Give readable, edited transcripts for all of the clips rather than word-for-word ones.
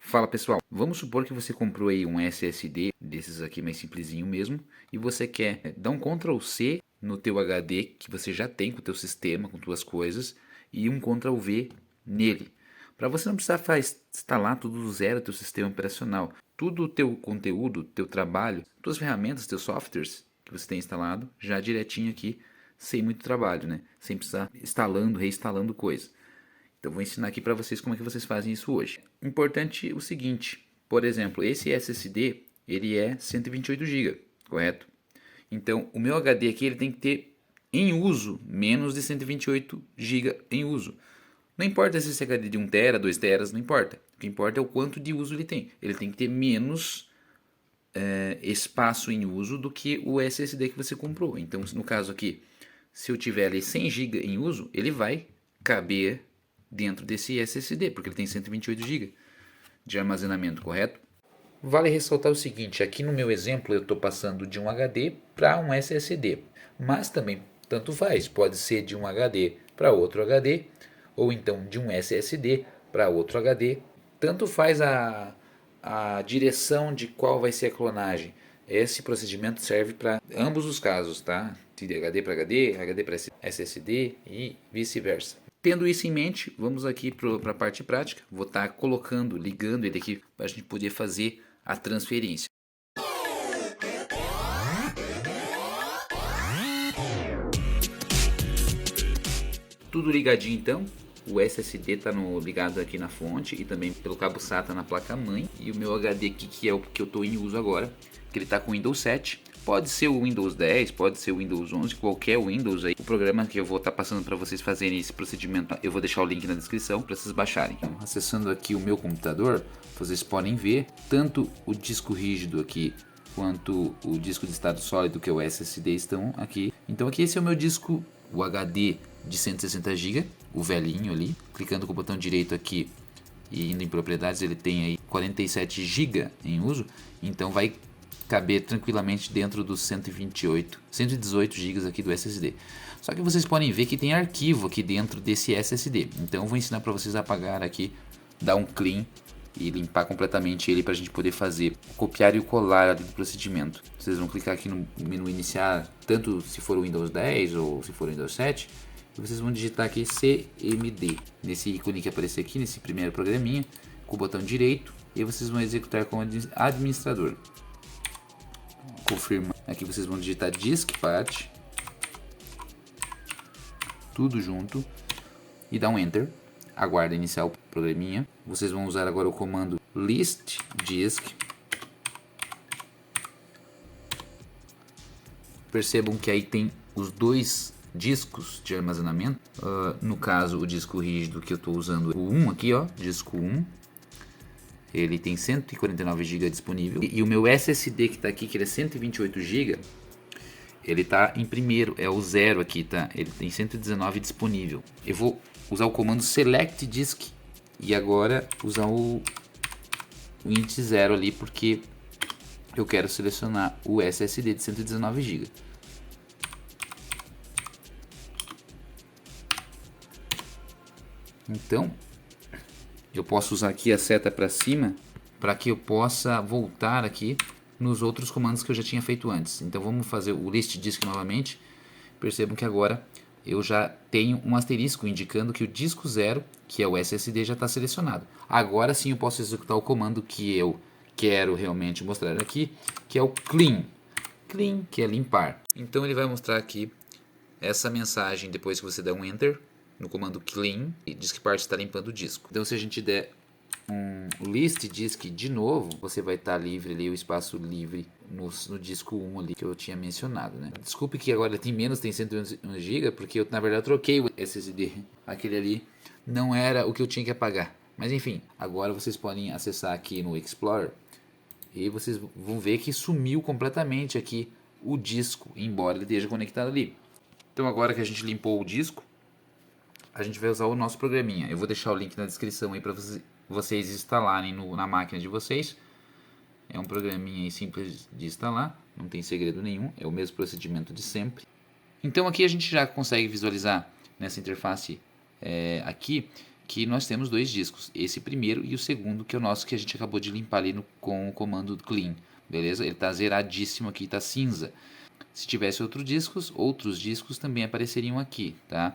Fala pessoal, vamos supor que você comprou aí um SSD, desses aqui mais simplesinho mesmo, e você quer dar um Ctrl C no teu HD que você já tem com o teu sistema, com tuas coisas, e um Ctrl V nele. Para você não precisar instalar tudo do zero o teu sistema operacional. Tudo o teu conteúdo, teu trabalho, tuas ferramentas, teus softwares que você tem instalado, já direitinho aqui, sem muito trabalho, né? Sem precisar instalando, reinstalando coisa. Então vou ensinar aqui para vocês como é que vocês fazem isso hoje. Importante o seguinte, por exemplo, esse SSD ele é 128 GB, correto? Então o meu HD aqui ele tem que ter em uso menos de 128 GB em uso. Não importa se esse HD é de 1 TB, 2 TB, não importa. O que importa é o quanto de uso ele tem. Ele tem que ter menos espaço em uso do que o SSD que você comprou. Então no caso aqui, se eu tiver ali 100 GB em uso, ele vai caber dentro desse SSD, porque ele tem 128 GB de armazenamento, correto? Vale ressaltar o seguinte, aqui no meu exemplo eu estou passando de um HD para um SSD, mas também tanto faz, pode ser de um HD para outro HD, ou então de um SSD para outro HD, tanto faz a direção de qual vai ser a clonagem. Esse procedimento serve para ambos os casos, tá? De HD para HD, HD para SSD e vice-versa. Tendo isso em mente, vamos aqui para a parte prática. Vou estar colocando, ligando ele aqui para a gente poder fazer a transferência. Tudo ligadinho então. O SSD está ligado aqui na fonte e também pelo cabo SATA na placa-mãe. E o meu HD aqui, que é o que eu estou em uso agora, que ele está com Windows 7. Pode ser o Windows 10, pode ser o Windows 11, qualquer Windows aí. O programa que eu vou estar passando para vocês fazerem esse procedimento, eu vou deixar o link na descrição para vocês baixarem. Então, acessando aqui o meu computador, vocês podem ver tanto o disco rígido aqui quanto o disco de estado sólido, que é o SSD, estão aqui. Então aqui esse é o meu disco, o HD de 160 GB, o velhinho ali. Clicando com o botão direito aqui e indo em propriedades, ele tem aí 47 GB em uso, então vai caber tranquilamente dentro dos 118 GB aqui do SSD. Só que vocês podem ver que tem arquivo aqui dentro desse SSD. Então eu vou ensinar para vocês a apagar aqui, dar um clean e limpar completamente ele para a gente poder fazer copiar e colar ali do procedimento. Vocês vão clicar aqui no menu iniciar, tanto se for o Windows 10 ou se for o Windows 7, e vocês vão digitar aqui CMD, nesse ícone que aparece aqui, nesse primeiro programinha, com o botão direito, e vocês vão executar como administrador. Confirma. Aqui vocês vão digitar diskpart, tudo junto, e dar um enter. Aguarda iniciar o programinha. Vocês vão usar agora o comando listdisk. Percebam que aí tem os dois discos de armazenamento. No caso, o disco rígido que eu estou usando, o 1 aqui, ó, disco 1. Ele tem 149 GB disponível. E o meu SSD que está aqui, que ele é 128 GB, ele está em primeiro, é o 0 aqui, tá? Ele tem 119 disponível. Eu vou usar o comando select disk e agora usar o índice 0 ali, porque eu quero selecionar o SSD de 119 GB. Então, eu posso usar aqui a seta para cima para que eu possa voltar aqui nos outros comandos que eu já tinha feito antes. Então vamos fazer o listdisk novamente. Percebam que agora eu já tenho um asterisco indicando que o disco 0, que é o SSD, já está selecionado. Agora sim eu posso executar o comando que eu quero realmente mostrar aqui, que é o clean. Clean, que é limpar. Então ele vai mostrar aqui essa mensagem depois que você der um enter no comando clean, e diz que parte está limpando o disco. Então se a gente der um list disk de novo, você vai estar livre ali, o espaço livre no disco 1 ali que eu tinha mencionado, né? Desculpe que agora tem menos, tem 101 GB, porque eu na verdade troquei o SSD. Aquele ali não era o que eu tinha que apagar. Mas enfim, agora vocês podem acessar aqui no Explorer e vocês vão ver que sumiu completamente aqui o disco, embora ele esteja conectado ali. Então agora que a gente limpou o disco, a gente vai usar o nosso programinha. Eu vou deixar o link na descrição aí para vocês instalarem na máquina de vocês. É um programinha aí simples de instalar, não tem segredo nenhum, é o mesmo procedimento de sempre. Então aqui a gente já consegue visualizar nessa interface aqui que nós temos dois discos, esse primeiro e o segundo, que é o nosso que a gente acabou de limpar ali com o comando clean, beleza? Ele está zeradíssimo aqui, está cinza. Se tivesse outros discos também apareceriam aqui, tá?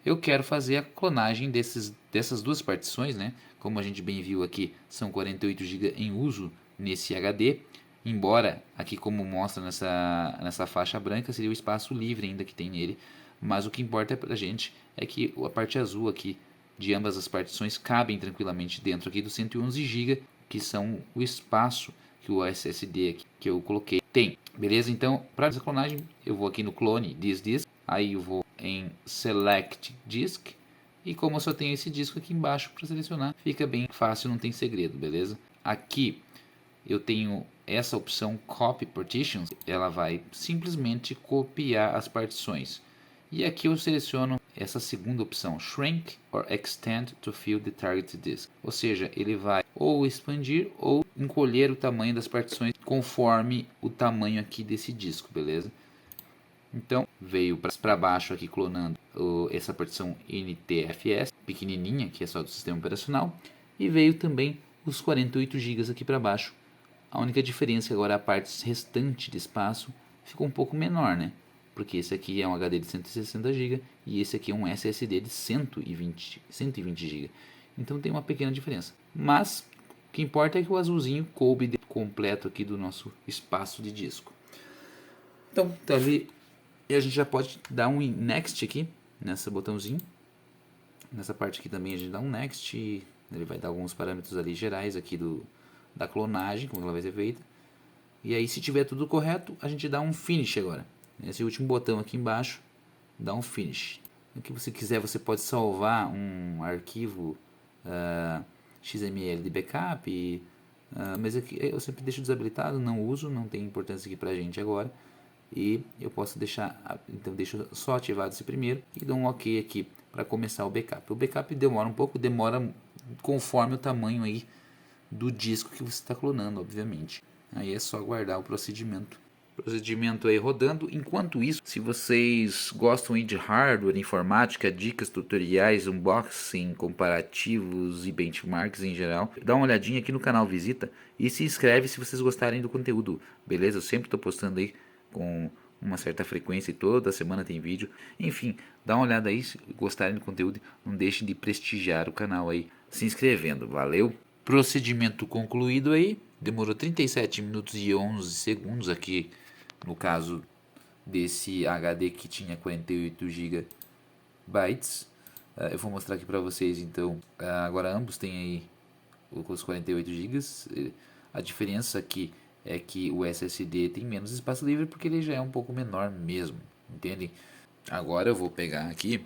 Eu quero fazer a clonagem dessas duas partições, né? Como a gente bem viu aqui, são 48 GB em uso nesse HD, embora aqui como mostra nessa faixa branca seria o espaço livre ainda que tem nele, mas o que importa pra gente é que a parte azul aqui de ambas as partições cabem tranquilamente dentro aqui dos 111 GB, que são o espaço que o SSD aqui, que eu coloquei tem. Beleza? Então, para essa clonagem, eu vou aqui no clone this disk, aí eu vou em select disk, e como eu só tenho esse disco aqui embaixo para selecionar, fica bem fácil, não tem segredo, beleza? Aqui eu tenho essa opção Copy Partitions, ela vai simplesmente copiar as partições. E aqui eu seleciono essa segunda opção, Shrink or Extend to Fill the Target Disk. Ou seja, ele vai ou expandir ou encolher o tamanho das partições conforme o tamanho aqui desse disco, beleza? Então, veio para baixo aqui clonando essa partição NTFS, pequenininha, que é só do sistema operacional. E veio também os 48 GB aqui para baixo. A única diferença é que agora a parte restante de espaço ficou um pouco menor, né? Porque esse aqui é um HD de 160 GB e esse aqui é um SSD de 120 GB. Então tem uma pequena diferença. Mas o que importa é que o azulzinho coube completo aqui do nosso espaço de disco. Então ali a gente já pode dar um next aqui nessa botãozinho. Nessa parte aqui também a gente dá um next. Ele vai dar alguns parâmetros ali gerais aqui da clonagem, como ela vai ser feita. E aí se tiver tudo correto, a gente dá um finish agora. Esse último botão aqui embaixo dá um finish. O que você quiser, você pode salvar um arquivo XML de backup, mas aqui eu sempre deixo desabilitado, não uso, não tem importância aqui pra gente agora. E eu posso deixar, então deixo só ativado esse primeiro e dou um OK aqui para começar o backup. O backup demora um pouco, demora conforme o tamanho aí do disco que você está clonando, obviamente. Aí é só aguardar o procedimento aí rodando. Enquanto isso, se vocês gostam aí de hardware, informática, dicas, tutoriais, unboxing, comparativos e benchmarks em geral, dá uma olhadinha aqui no canal Visita e se inscreve se vocês gostarem do conteúdo, beleza? Eu sempre estou postando aí com uma certa frequência e toda semana tem vídeo. Enfim, dá uma olhada aí, se gostarem do conteúdo, não deixem de prestigiar o canal aí se inscrevendo, valeu? Procedimento concluído aí, demorou 37 minutos e 11 segundos aqui, no caso desse HD que tinha 48 GB. Eu vou mostrar aqui para vocês então, agora ambos têm aí os 48 GB. A diferença aqui é que o SSD tem menos espaço livre porque ele já é um pouco menor mesmo, entendem? Agora eu vou pegar aqui,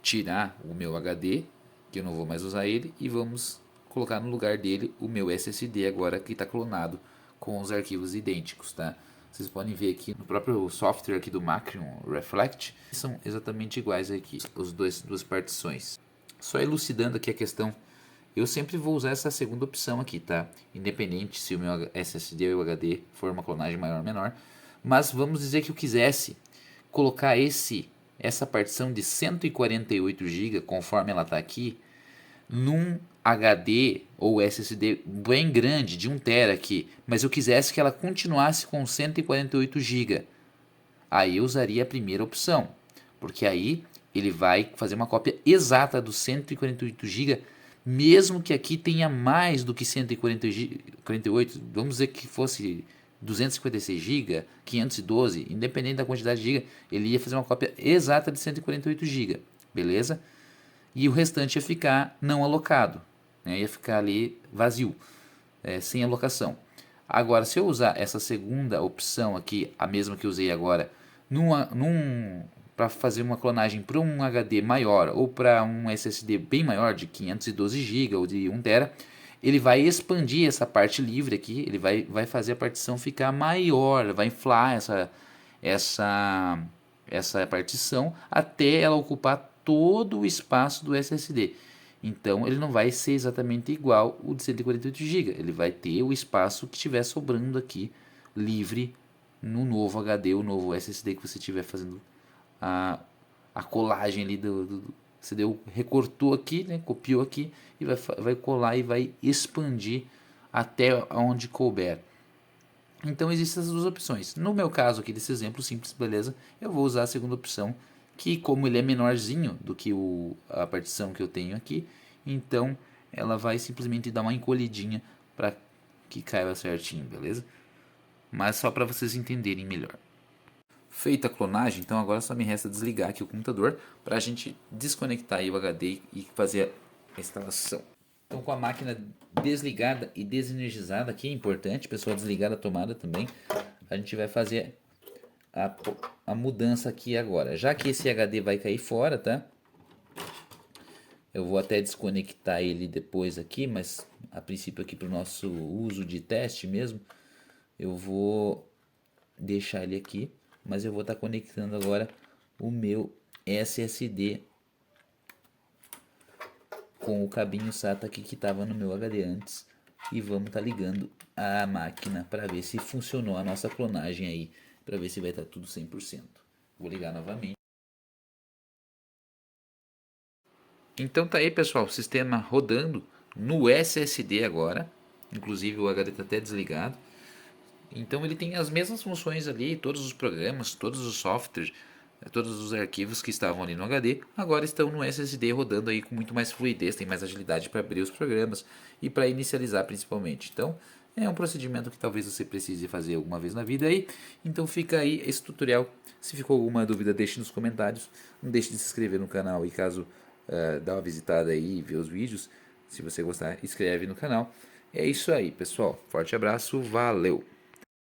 tirar o meu HD, que eu não vou mais usar ele, e vamos colocar no lugar dele o meu SSD agora que está clonado com os arquivos idênticos, tá? Vocês podem ver aqui no próprio software aqui do Macrium Reflect, são exatamente iguais aqui, as duas partições. Só elucidando aqui a questão, eu sempre vou usar essa segunda opção aqui, tá? Independente se o meu SSD ou HD for uma clonagem maior ou menor. Mas vamos dizer que eu quisesse colocar essa partição de 148 GB, conforme ela está aqui, num HD ou SSD bem grande, de 1 TB aqui, mas eu quisesse que ela continuasse com 148 GB. Aí eu usaria a primeira opção, porque aí ele vai fazer uma cópia exata dos 148 GB, mesmo que aqui tenha mais do que 148, vamos dizer que fosse 256 GB, 512, independente da quantidade de GB, ele ia fazer uma cópia exata de 148 GB, beleza? E o restante ia ficar não alocado, né? Ia ficar ali vazio, sem alocação. Agora, se eu usar essa segunda opção aqui, a mesma que eu usei agora, para fazer uma clonagem para um HD maior ou para um SSD bem maior, de 512 GB ou de 1 TB, ele vai expandir essa parte livre aqui, ele vai fazer a partição ficar maior, vai inflar essa partição até ela ocupar todo o espaço do SSD. Então ele não vai ser exatamente igual o de 148 GB, ele vai ter o espaço que estiver sobrando aqui livre no novo HD, o novo SSD que você estiver fazendo a colagem ali Você recortou aqui, né? Copiou aqui e vai colar e vai expandir até onde couber. Então existem essas duas opções. No meu caso aqui desse exemplo simples, beleza? Eu vou usar a segunda opção, que como ele é menorzinho do que a partição que eu tenho aqui, então ela vai simplesmente dar uma encolhidinha para que caiba certinho, beleza? Mas só para vocês entenderem melhor. Feita a clonagem, então agora só me resta desligar aqui o computador para a gente desconectar aí o HD e fazer a instalação. Então com a máquina desligada e desenergizada, aqui é importante, pessoal, desligar a tomada também, a gente vai fazer a mudança aqui agora. Já que esse HD vai cair fora, tá? Eu vou até desconectar ele depois aqui, mas a princípio aqui para o nosso uso de teste mesmo, eu vou deixar ele aqui, mas eu vou estar conectando agora o meu SSD com o cabinho SATA aqui que estava no meu HD antes, e vamos estar ligando a máquina para ver se funcionou a nossa clonagem aí, para ver se vai estar tudo 100%. Vou ligar novamente. Então tá aí, pessoal, o sistema rodando no SSD agora, inclusive o HD está até desligado. Então ele tem as mesmas funções ali, todos os programas, todos os softwares, todos os arquivos que estavam ali no HD, agora estão no SSD rodando aí com muito mais fluidez, tem mais agilidade para abrir os programas e para inicializar principalmente. Então é um procedimento que talvez você precise fazer alguma vez na vida aí. Então fica aí esse tutorial. Se ficou alguma dúvida, deixe nos comentários. Não deixe de se inscrever no canal e caso dá uma visitada aí e ver os vídeos. Se você gostar, inscreve no canal. É isso aí, pessoal. Forte abraço, valeu!